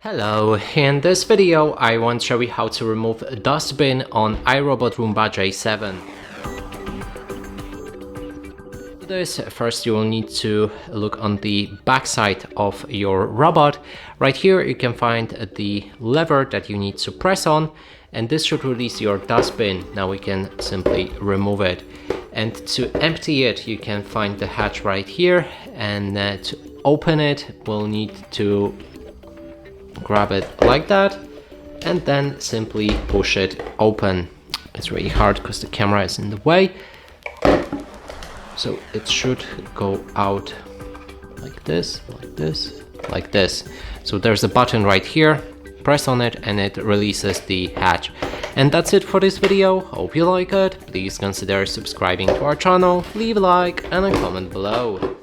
Hello, in this video I want to show you how to remove a dustbin on iRobot Roomba J7. To this, first you will need to look on the back side of your robot. Right here you can find the lever that you need to press on, and this should release your dustbin. Now we can simply remove it. And to empty it, you can find the hatch right here, and to open it we'll need to grab it like that and then simply push it open. It's really hard because the camera is in the way, so it should go out like this, like this, like this. So there's a button right here, press on it and it releases the hatch. And that's it for this video. Hope you like it. Please consider subscribing to our channel, leave a like and a comment below.